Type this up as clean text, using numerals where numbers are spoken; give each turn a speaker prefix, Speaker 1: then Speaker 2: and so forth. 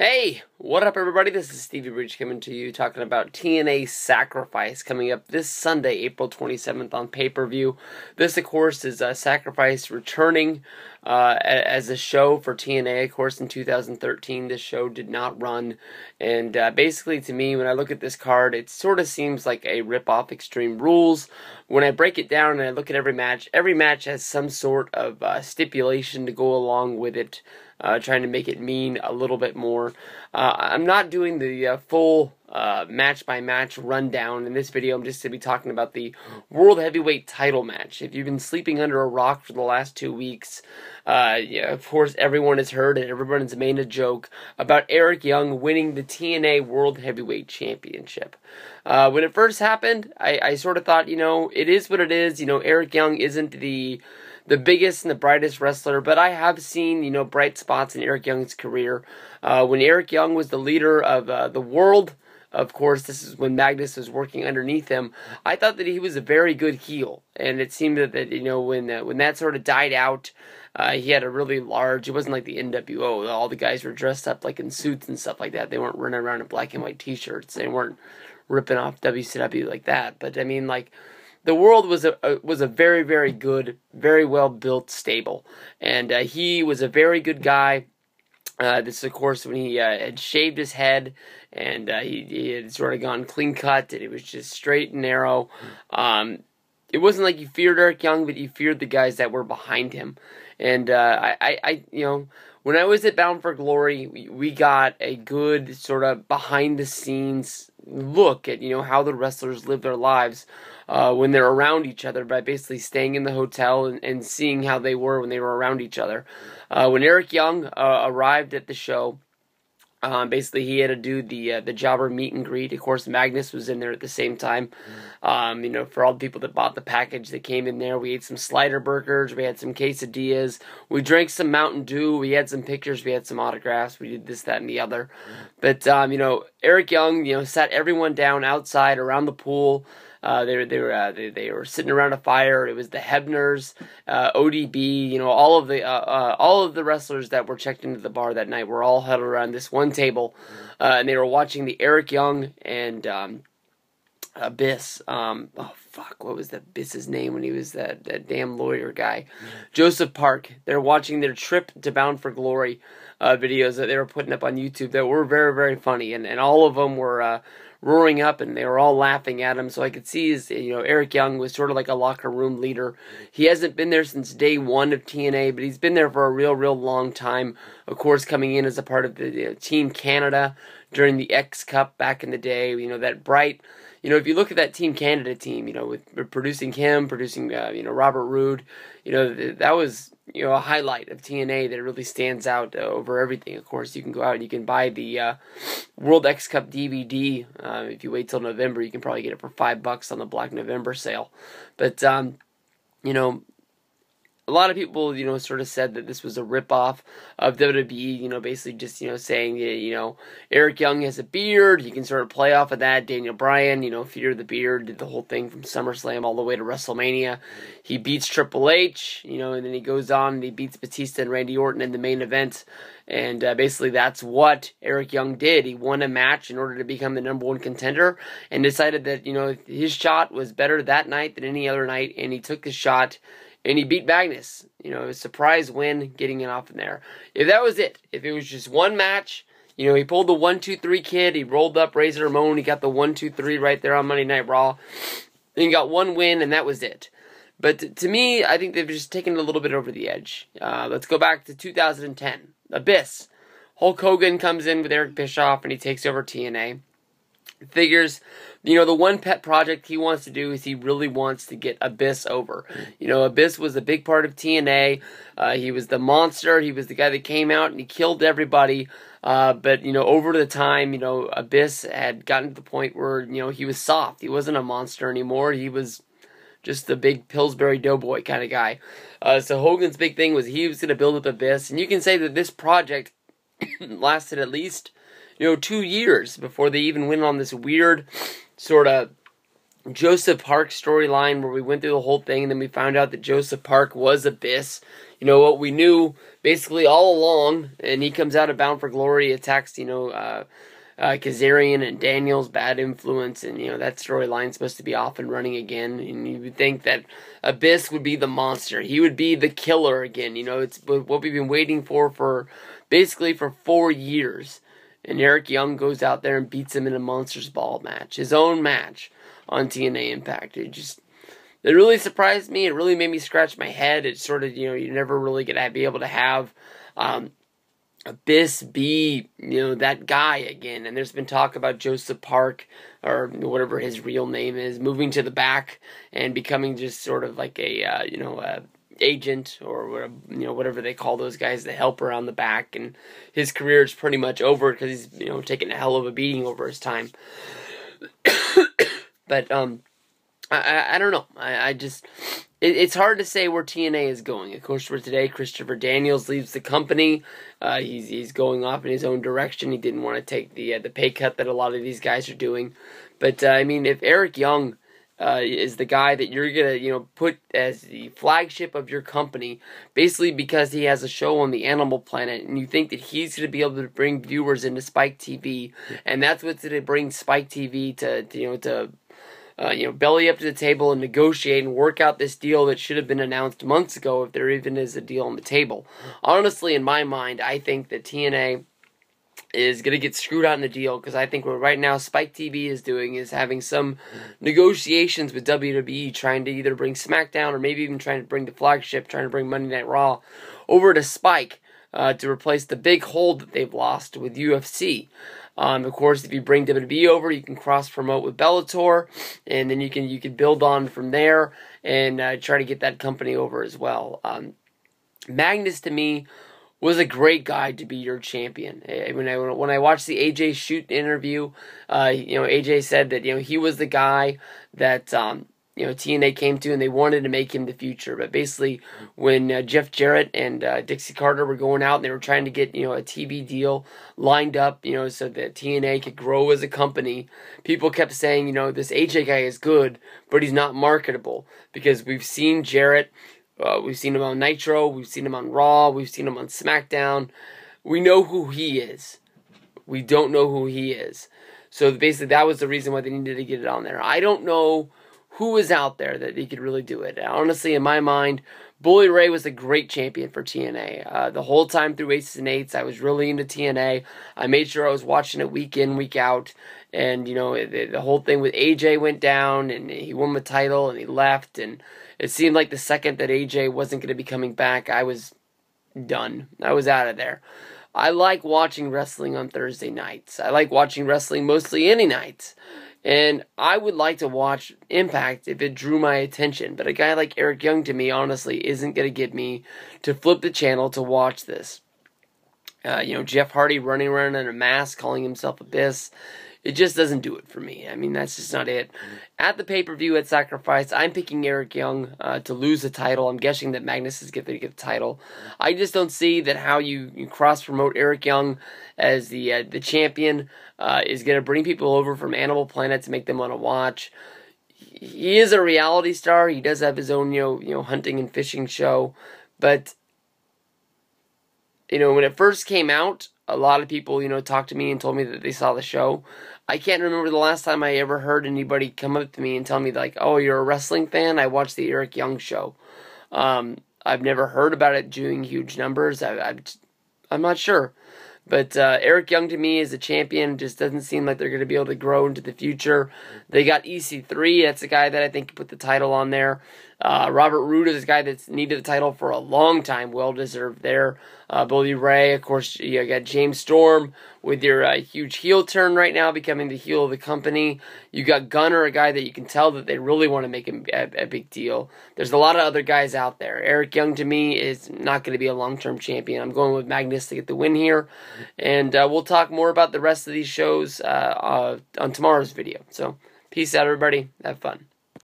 Speaker 1: Hey, what up everybody? This is Stevie Breach coming to you talking about TNA Sacrifice coming up this Sunday, April 27th on pay-per-view. This, of course, is Sacrifice returning as a show for TNA. Of course, in 2013, this show did not run. And basically, to me, when I look at this card, it sort of seems like a rip-off Extreme Rules. When I break it down and I look at every match has some sort of stipulation to go along with it. Trying to make it mean a little bit more. I'm not doing the full match-by-match rundown in this video. I'm just going to be talking about the World Heavyweight title match. If you've been sleeping under a rock for the last 2 weeks, yeah, of course everyone has heard and everyone's made a joke about Eric Young winning the TNA World Heavyweight Championship. When it first happened, I sort of thought, it is what it is. Eric Young isn't the biggest and the brightest wrestler, but I have seen, bright spots in Eric Young's career. When Eric Young was the leader of the world, of course, this is when Magnus was working underneath him, I thought that he was a very good heel. And it seemed that when that sort of died out, he had a really large, it wasn't like the NWO, all the guys were dressed up like in suits and stuff like that. They weren't running around in black and white t-shirts. They weren't ripping off WCW like that. But I mean, like, the world was a very, very good, very well-built stable. And he was a very good guy. This, of course, when he had shaved his head and he had sort of gone clean-cut and it was just straight and narrow. It wasn't like you feared Eric Young, but you feared the guys that were behind him. And when I was at Bound for Glory, we got a good sort of behind-the-scenes look at, how the wrestlers live their lives when they're around each other by basically staying in the hotel and seeing how they were when they were around each other. When Eric Young arrived at the show, basically he had to do the jobber meet and greet. Of course, Magnus was in there at the same time. For all the people that bought the package that came in there, we ate some slider burgers, we had some quesadillas, we drank some Mountain Dew, we had some pictures, we had some autographs, we did this, that, and the other. But, Eric Young, sat everyone down outside around the pool. They were sitting around a fire. It was the Hebners, ODB, all of the wrestlers that were checked into the bar that night were all huddled around this one table, and they were watching the Eric Young and Abyss. What was the Abyss's name when he was that damn lawyer guy? Joseph Park. They're watching their trip to Bound for Glory videos that they were putting up on YouTube that were very, very funny, and all of them were roaring up, and they were all laughing at him. So I could see Eric Young was sort of like a locker room leader. He hasn't been there since day one of TNA, but he's been there for a real, real long time. Of course, coming in as a part of the Team Canada during the X Cup back in the day. That bright. If you look at that Team Canada team, with producing him, Robert Roode, that was, a highlight of TNA that really stands out over everything. Of course, you can go out and you can buy the World X Cup DVD. If you wait till November, you can probably get it for $5 on the Black November sale. But, a lot of people, sort of said that this was a ripoff of WWE, basically just, saying, Eric Young has a beard, he can sort of play off of that. Daniel Bryan, Fear the Beard, did the whole thing from SummerSlam all the way to WrestleMania. He beats Triple H, and then he goes on and he beats Batista and Randy Orton in the main event. And basically that's what Eric Young did. He won a match in order to become the #1 contender and decided that, his shot was better that night than any other night, and he took the shot. And he beat Magnus, a surprise win, getting it off in there. If that was it, if it was just one match, he pulled the 1-2-3 kid, he rolled up Razor Ramon, he got the 1-2-3 right there on Monday Night Raw, and he got one win, and that was it. But to me, I think they've just taken it a little bit over the edge. Let's go back to 2010. Abyss. Hulk Hogan comes in with Eric Bischoff, and he takes over TNA. Figures, the one pet project he wants to do is he really wants to get Abyss over. Abyss was a big part of TNA. He was the monster. He was the guy that came out and he killed everybody. But, over the time, Abyss had gotten to the point where, he was soft. He wasn't a monster anymore. He was just the big Pillsbury Doughboy kind of guy. So Hogan's big thing was he was going to build up Abyss. And you can say that this project lasted at least 2 years before they even went on this weird sort of Joseph Park storyline where we went through the whole thing and then we found out that Joseph Park was Abyss. You know, what we knew basically all along, and he comes out of Bound for Glory, attacks, Kazarian and Daniels, bad influence, and, that storyline's supposed to be off and running again, and you would think that Abyss would be the monster. He would be the killer again. It's what we've been waiting for basically for 4 years. And Eric Young goes out there and beats him in a Monsters Ball match, his own match on TNA Impact. It really surprised me. It really made me scratch my head. It's sort of, you're never really going to be able to have Abyss be, that guy again. And there's been talk about Joseph Park, or whatever his real name is, moving to the back and becoming just sort of like a agent, or whatever they call those guys, the helper on the back. And his career is pretty much over because he's, taking a hell of a beating over his time. But, I don't know. It's hard to say where TNA is going. Of course, for today, Christopher Daniels leaves the company. He's going off in his own direction. He didn't want to take the pay cut that a lot of these guys are doing. But, if Eric Young is the guy that you're going to, put as the flagship of your company, basically because he has a show on the Animal Planet, and you think that he's going to be able to bring viewers into Spike TV, and that's what's going to bring Spike TV to belly up to the table and negotiate and work out this deal that should have been announced months ago, if there even is a deal on the table. Honestly, in my mind, I think that TNA is going to get screwed out in the deal, because I think what right now Spike TV is doing is having some negotiations with WWE, trying to either bring SmackDown, or maybe even trying to bring the flagship, trying to bring Monday Night Raw over to Spike to replace the big hold that they've lost with UFC. Of course, if you bring WWE over, you can cross-promote with Bellator, and then you can build on from there and try to get that company over as well. Magnus, to me, was a great guy to be your champion. When I watched the AJ Shoot interview, AJ said that he was the guy that TNA came to, and they wanted to make him the future. But basically, when Jeff Jarrett and Dixie Carter were going out and they were trying to get, a TV deal lined up, so that TNA could grow as a company, people kept saying, this AJ guy is good, but he's not marketable. Because we've seen Jarrett, we've seen him on Nitro, we've seen him on Raw, we've seen him on SmackDown. We know who he is. We don't know who he is. So basically, that was the reason why they needed to get it on there. I don't know who is out there that he could really do it. Honestly, in my mind, Bully Ray was a great champion for TNA. The whole time through Aces and Eights, I was really into TNA. I made sure I was watching it week in, week out. And, the whole thing with AJ went down, and he won the title, and he left. And it seemed like the second that AJ wasn't going to be coming back, I was done. I was out of there. I like watching wrestling on Thursday nights. I like watching wrestling mostly any nights. And I would like to watch Impact if it drew my attention. But a guy like Eric Young, to me, honestly, isn't going to get me to flip the channel to watch this. Jeff Hardy running around in a mask, calling himself Abyss. It just doesn't do it for me. That's just not it. At the pay-per-view at Sacrifice, I'm picking Eric Young to lose the title. I'm guessing that Magnus is going to get the title. I just don't see that how you cross-promote Eric Young as the champion is going to bring people over from Animal Planet to make them want to watch. He is a reality star. He does have his own, hunting and fishing show. But, when it first came out, a lot of people, talked to me and told me that they saw the show. I can't remember the last time I ever heard anybody come up to me and tell me, like, oh, you're a wrestling fan? I watched the Eric Young show. I've never heard about it doing huge numbers. I'm not sure. But Eric Young, to me, is a champion. Just doesn't seem like they're going to be able to grow into the future. They got EC3. That's a guy that I think could put the title on there. Robert Roode is a guy that's needed the title for a long time. Well-deserved there. Bully Ray, of course, you got James Storm with your huge heel turn right now, becoming the heel of the company. You got Gunner, a guy that you can tell that they really want to make him a big deal. There's a lot of other guys out there. Eric Young, to me, is not going to be a long-term champion. I'm going with Magnus to get the win here. And we'll talk more about the rest of these shows on tomorrow's video. So, peace out, everybody. Have fun.